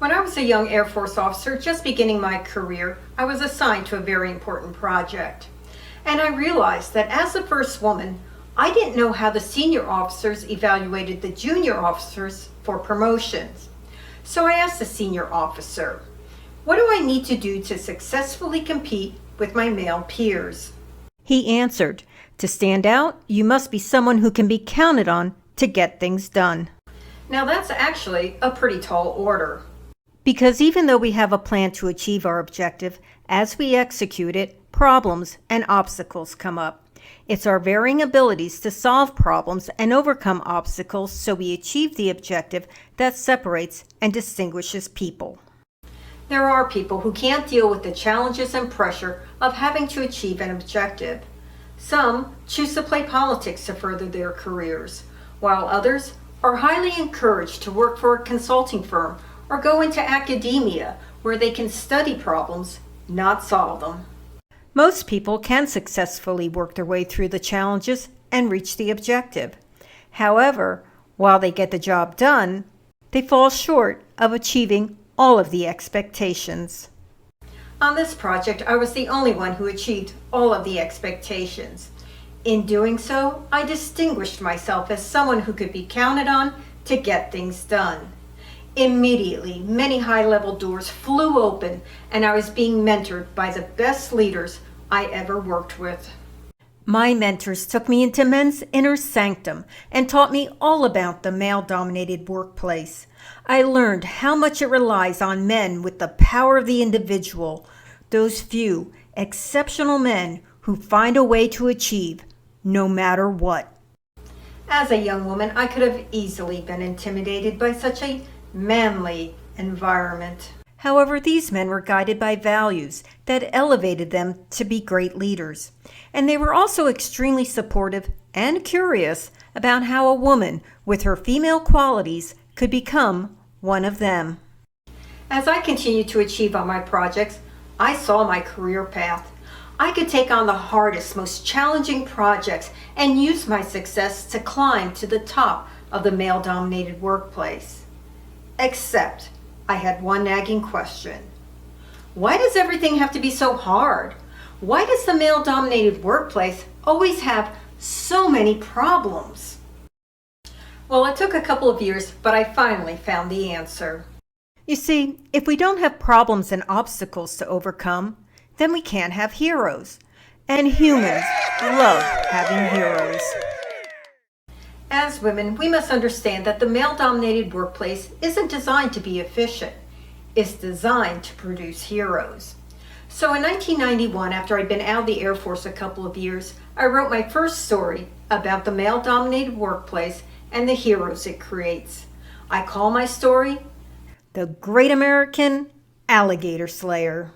When I was a young Air Force officer just beginning my career, I was assigned to a very important project. And I realized that as the first woman, I didn't know how the senior officers evaluated the junior officers for promotions. So I asked the senior officer, what do I need to do to successfully compete with my male peers? He answered, to stand out, you must be someone who can be counted on to get things done. Now that's actually a pretty tall order. Because even though we have a plan to achieve our objective, as we execute it, problems and obstacles come up. It's our varying abilities to solve problems and overcome obstacles so we achieve the objective that separates and distinguishes people. There are people who can't deal with the challenges and pressure of having to achieve an objective. Some choose to play politics to further their careers, while others are highly encouraged to work for a consulting firm or go into academia where they can study problems, not solve them. Most people can successfully work their way through the challenges and reach the objective. However, while they get the job done, they fall short of achieving all of the expectations. On this project, I was the only one who achieved all of the expectations. In doing so, I distinguished myself as someone who could be counted on to get things done. Immediately, many high-level doors flew open, and I was being mentored by the best leaders I ever worked with. My mentors took me into men's inner sanctum and taught me all about the male-dominated workplace. I learned how much it relies on men with the power of the individual, those few exceptional men who find a way to achieve no matter what. As a young woman, I could have easily been intimidated by such a manly environment. However, these men were guided by values that elevated them to be great leaders. And they were also extremely supportive and curious about how a woman with her female qualities could become one of them. As I continued to achieve on my projects, I saw my career path. I could take on the hardest, most challenging projects and use my success to climb to the top of the male-dominated workplace. Except I had one nagging question. Why does everything have to be so hard? Why does the male-dominated workplace always have so many problems? Well, it took a couple of years, but I finally found the answer. You see, if we don't have problems and obstacles to overcome, then we can't have heroes. And humans love having heroes. As women, we must understand that the male-dominated workplace isn't designed to be efficient. It's designed to produce heroes. So in 1991, after I'd been out of the Air Force a couple of years, I wrote my first story about the male-dominated workplace and the heroes it creates. I call my story The Great American Alligator Slayer.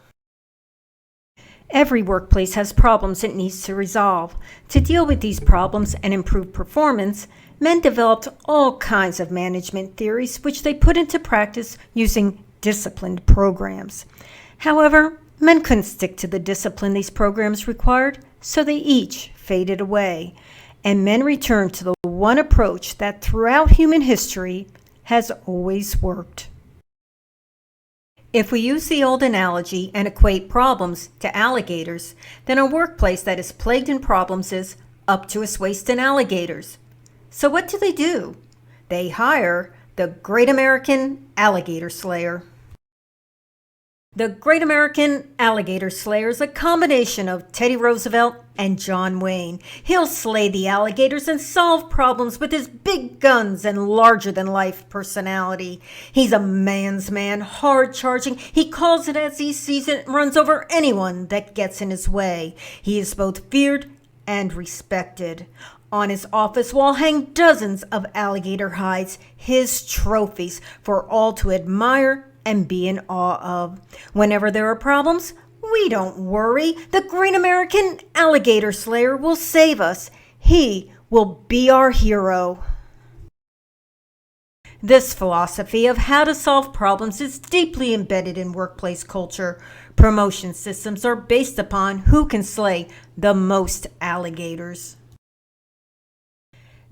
Every workplace has problems it needs to resolve. To deal with these problems and improve performance, men developed all kinds of management theories which they put into practice using disciplined programs. However, men couldn't stick to the discipline these programs required, so they each faded away, and men returned to the one approach that throughout human history has always worked. If we use the old analogy and equate problems to alligators, then a workplace that is plagued in problems is up to its waist in alligators. So what do? They hire the Great American Alligator Slayer. The Great American Alligator Slayer is a combination of Teddy Roosevelt and John Wayne. He'll slay the alligators and solve problems with his big guns and larger-than-life personality. He's a man's man, hard-charging. He calls it as he sees it and runs over anyone that gets in his way. He is both feared and respected. On his office wall hang dozens of alligator hides, his trophies for all to admire and be in awe of. Whenever there are problems, we don't worry. The Great American Alligator Slayer will save us. He will be our hero. This philosophy of how to solve problems is deeply embedded in workplace culture. Promotion systems are based upon who can slay the most alligators.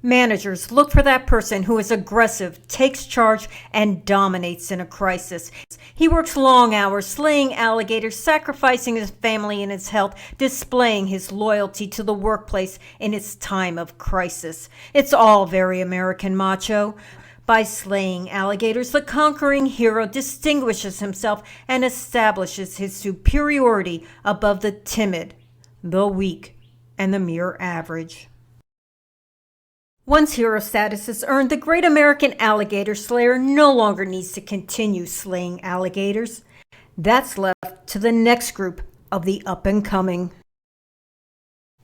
Managers look for that person who is aggressive, takes charge, and dominates in a crisis. He works long hours, slaying alligators, sacrificing his family and his health, displaying his loyalty to the workplace in its time of crisis. It's all very American macho. By slaying alligators, the conquering hero distinguishes himself and establishes his superiority above the timid, the weak, and the mere average. Once hero status is earned, the Great American Alligator Slayer no longer needs to continue slaying alligators. That's left to the next group of the up-and-coming.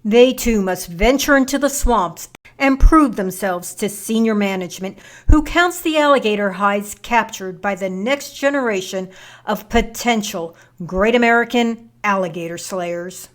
They too must venture into the swamps and prove themselves to senior management, who counts the alligator hides captured by the next generation of potential Great American Alligator Slayers.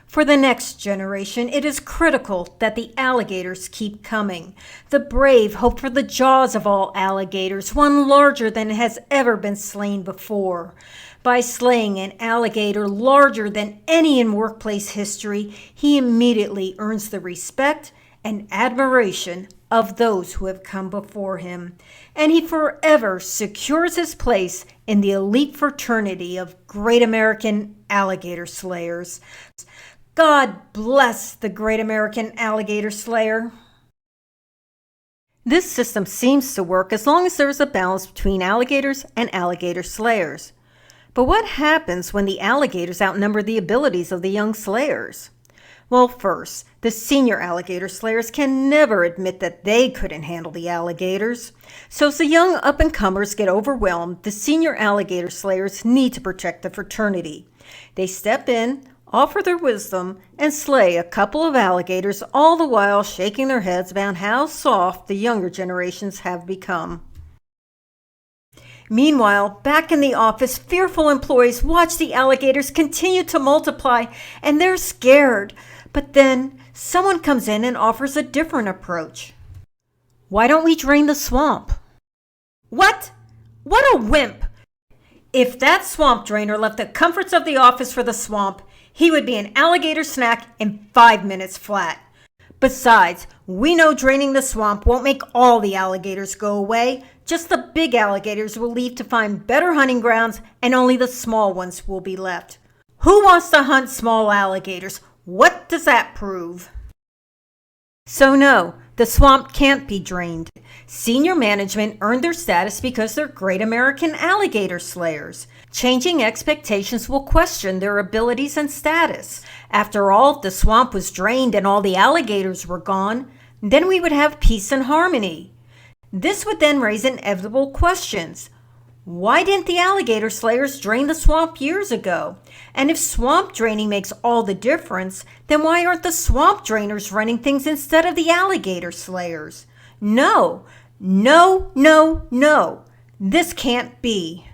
For the next generation, it is critical that the alligators keep coming. The brave hope for the jaws of all alligators, one larger than has ever been slain before. By slaying an alligator larger than any in workplace history, he immediately earns the respect and admiration of those who have come before him, and he forever secures his place in the elite fraternity of Great American Alligator Slayers. God bless the Great American Alligator Slayer. This system seems to work as long as there is a balance between alligators and alligator slayers. But what happens when the alligators outnumber the abilities of the young slayers? Well, first, the senior alligator slayers can never admit that they couldn't handle the alligators. So as the young up-and-comers get overwhelmed, the senior alligator slayers need to protect the fraternity. They step in, offer their wisdom, and slay a couple of alligators, all the while shaking their heads about how soft the younger generations have become. Meanwhile, back in the office, fearful employees watch the alligators continue to multiply, and they're scared. But then someone comes in and offers a different approach. Why don't we drain the swamp? What? What a wimp! If that swamp drainer left the comforts of the office for the swamp, he would be an alligator snack in 5 minutes flat. Besides, we know draining the swamp won't make all the alligators go away. Just the big alligators will leave to find better hunting grounds, and only the small ones will be left. Who wants to hunt small alligators? What does that prove? So no, the swamp can't be drained. Senior management earned their status because they're Great American Alligator Slayers. Changing expectations will question their abilities and status. After all, if the swamp was drained and all the alligators were gone, then we would have peace and harmony. This would then raise inevitable questions. Why didn't the alligator slayers drain the swamp years ago? And if swamp draining makes all the difference, then why aren't the swamp drainers running things instead of the alligator slayers? No, no, no, no. This can't be.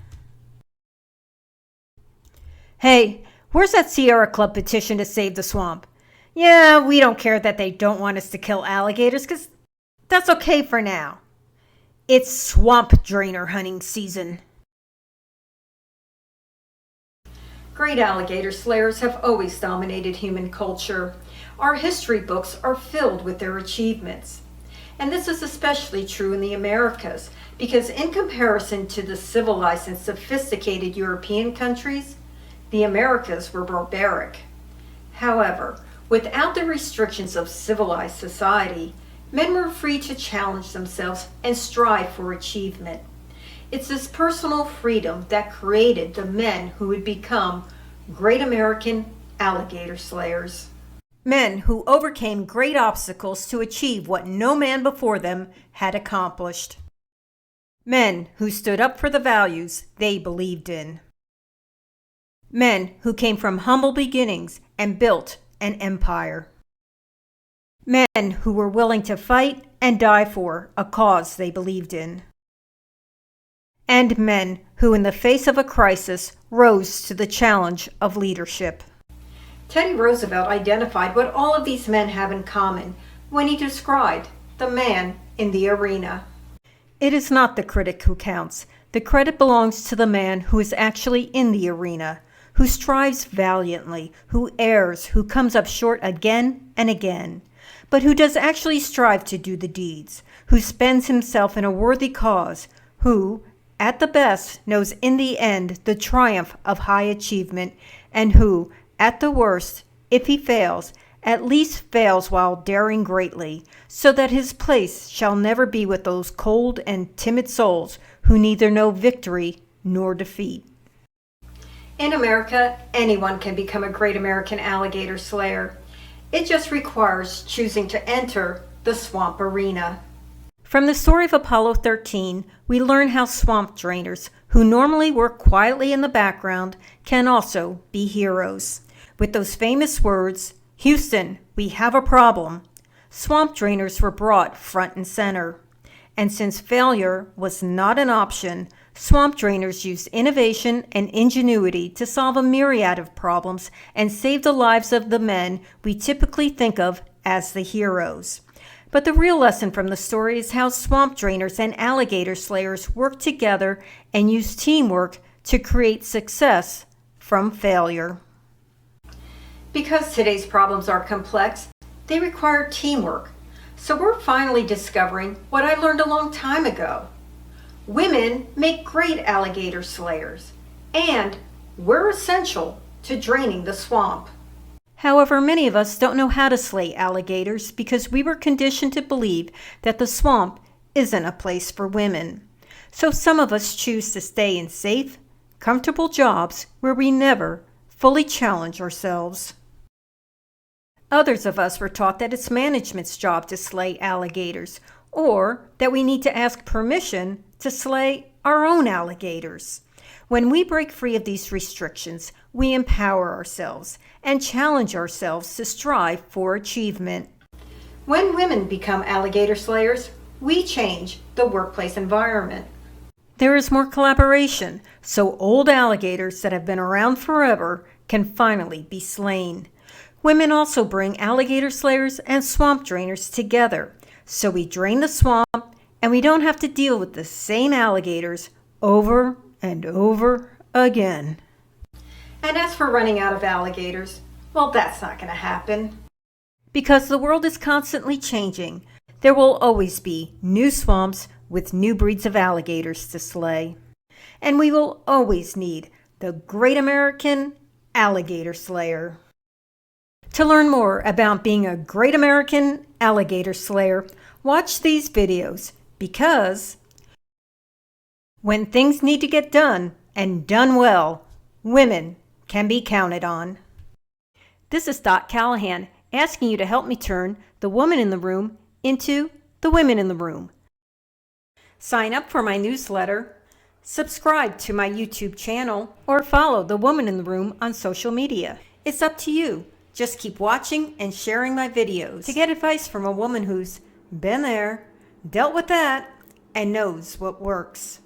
Hey, where's that Sierra Club petition to save the swamp? Yeah, we don't care that they don't want us to kill alligators, because that's okay for now. It's swamp drainer hunting season. Great alligator slayers have always dominated human culture. Our history books are filled with their achievements. And this is especially true in the Americas, because in comparison to the civilized and sophisticated European countries, the Americas were barbaric. However, without the restrictions of civilized society, men were free to challenge themselves and strive for achievement. It's this personal freedom that created the men who would become Great American Alligator Slayers. Men who overcame great obstacles to achieve what no man before them had accomplished. Men who stood up for the values they believed in. Men who came from humble beginnings and built an empire. Men who were willing to fight and die for a cause they believed in. And men who, in the face of a crisis, rose to the challenge of leadership. Teddy Roosevelt identified what all of these men have in common when he described the man in the arena. It is not the critic who counts. The credit belongs to the man who is actually in the arena, who strives valiantly, who errs, who comes up short again and again. but who does actually strive to do the deeds, who spends himself in a worthy cause, who, at the best, knows in the end the triumph of high achievement, and who, at the worst, if he fails, at least fails while daring greatly, so that his place shall never be with those cold and timid souls who neither know victory nor defeat. In America, anyone can become a great American alligator slayer. It just requires choosing to enter the swamp arena. From the story of Apollo 13, we learn how swamp drainers, who normally work quietly in the background, can also be heroes. With those famous words, "Houston, we have a problem," swamp drainers were brought front and center. And since failure was not an option, swamp drainers used innovation and ingenuity to solve a myriad of problems and save the lives of the men we typically think of as the heroes. But the real lesson from the story is how swamp drainers and alligator slayers work together and use teamwork to create success from failure. Because today's problems are complex, they require teamwork. So we're finally discovering what I learned a long time ago. Women make great alligator slayers, and we're essential to draining the swamp. However, many of us don't know how to slay alligators because we were conditioned to believe that the swamp isn't a place for women. So some of us choose to stay in safe, comfortable jobs where we never fully challenge ourselves. Others of us were taught that it's management's job to slay alligators, or that we need to ask permission to slay our own alligators. When we break free of these restrictions, we empower ourselves and challenge ourselves to strive for achievement. When women become alligator slayers, we change the workplace environment. There is more collaboration, so old alligators that have been around forever can finally be slain. Women also bring alligator slayers and swamp drainers together, so we drain the swamp and we don't have to deal with the same alligators over and over again. And as for running out of alligators, well, that's not going to happen. Because the world is constantly changing, there will always be new swamps with new breeds of alligators to slay. And we will always need the Great American Alligator Slayer. To learn more about being a Great American Alligator Slayer, watch these videos, because when things need to get done, and done well, women can be counted on. This is Dot Callahan asking you to help me turn the woman in the room into the women in the room. Sign up for my newsletter, subscribe to my YouTube channel, or follow the Woman in the Room on social media. It's up to you. Just keep watching and sharing my videos to get advice from a woman who's been there, dealt with that, and knows what works.